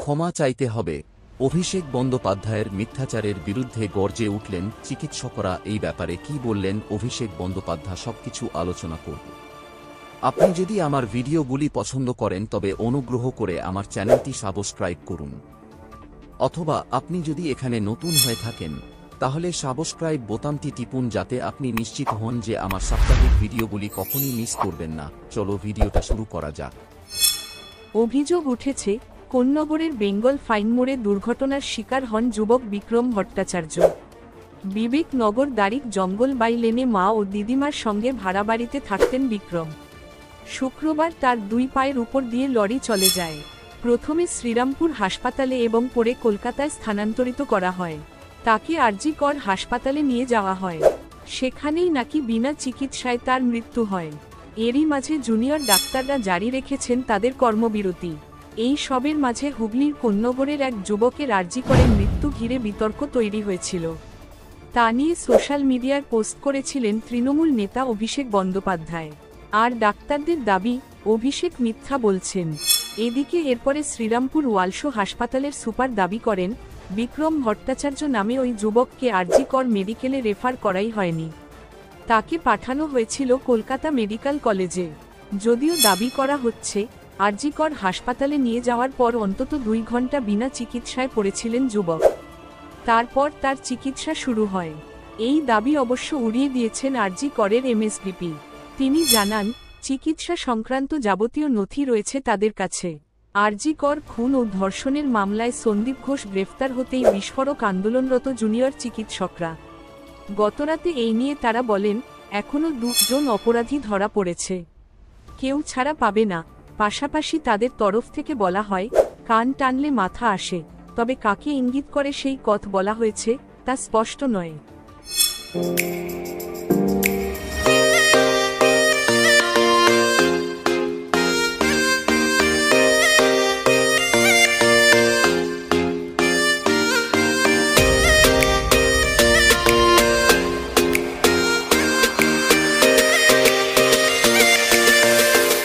ক্ষমা চাইতে হবে। অভিষেক বন্দ্যোপাধ্যায়ের মিথ্যাচারের বিরুদ্ধে গর্জে উঠলেন চিকিৎসকরা। এই ব্যাপারে কি বললেন অভিষেক বন্দ্যোপাধ্যায় সবকিছু আলোচনা করব। আপনি যদি আমার ভিডিওগুলি পছন্দ করেন তবে অনুগ্রহ করে আমার চ্যানেলটি সাবস্ক্রাইব করুন, অথবা আপনি যদি এখানে নতুন হয়ে থাকেন তাহলে সাবস্ক্রাইব বোতামটি টিপুন যাতে আপনি নিশ্চিত হন যে আমার সাপ্তাহিক ভিডিওগুলি কখনই মিস করবেন না। চলো ভিডিওটা শুরু করা যাক। অভিযোগ উঠেছে কোন্নগরের বেঙ্গল ফাইন মোড়ে দুর্ঘটনার শিকার হন যুবক বিক্রম ভট্টাচার্য। বিবেকনগর দারিক জঙ্গলবাই লেনে মা ও দিদিমার সঙ্গে ভাড়া বাড়িতে থাকতেন বিক্রম। শুক্রবার তার দুই পায়ের উপর দিয়ে লরি চলে যায়। প্রথমে শ্রীরামপুর হাসপাতালে এবং পরে কলকাতায় স্থানান্তরিত করা হয়। তাকে আরজি-কর হাসপাতালে নিয়ে যাওয়া হয়। সেখানেই নাকি বিনা চিকিৎসায় তার মৃত্যু হয়। এরই মাঝে জুনিয়র ডাক্তাররা জারি রেখেছেন তাদের কর্মবিরতি। এই সবের মাঝে হুগলির কোন্নগরের এক যুবকের আরজি-করে মৃত্যু ঘিরে বিতর্ক তৈরি হয়েছিল। তা নিয়ে সোশ্যাল মিডিয়ায় পোস্ট করেছিলেন তৃণমূল নেতা অভিষেক বন্দ্যোপাধ্যায়। আর ডাক্তারদের দাবি অভিষেক মিথ্যা বলছেন। এদিকে এরপরে শ্রীরামপুর ওয়ালশো হাসপাতালের সুপার দাবি করেন বিক্রম ভট্টাচার্য নামে ওই যুবককে আরজি-কর মেডিকেলে রেফার করাই হয়নি, তাকে পাঠানো হয়েছিল কলকাতা মেডিকেল কলেজে। যদিও দাবি করা হচ্ছে আরজি-কর হাসপাতালে নিয়ে যাওয়ার পর অন্তত 2 ঘন্টা বিনা চিকিৎসায় পড়েছিলেন যুবক। তারপর তার চিকিৎসা শুরু হয়। এই দাবি অবশ্য উড়িয়ে দিয়েছেন আরজি-করের এমএসভিপি। তিনি জানান চিকিৎসা সংক্রান্ত যাবতীয় নথি রয়েছে তাদের কাছে। আরজি-কর খুন ও ধর্ষণের মামলায় সন্দীপ ঘোষ গ্রেফতার হতেই বিস্ফোরক আন্দোলনরত জুনিয়র চিকিৎসকরা। গতরাতে এই নিয়ে তারা বলেন এখনও 2 জন অপরাধী ধরা পড়েছে, কেউ ছাড়া পাবে না। পাশাপাশি তাদের তরফ থেকে বলা হয় কান টানলে মাথা আসে, তবে কাকে ইঙ্গিত করে সেই কথা বলা হয়েছে তা স্পষ্ট নয়।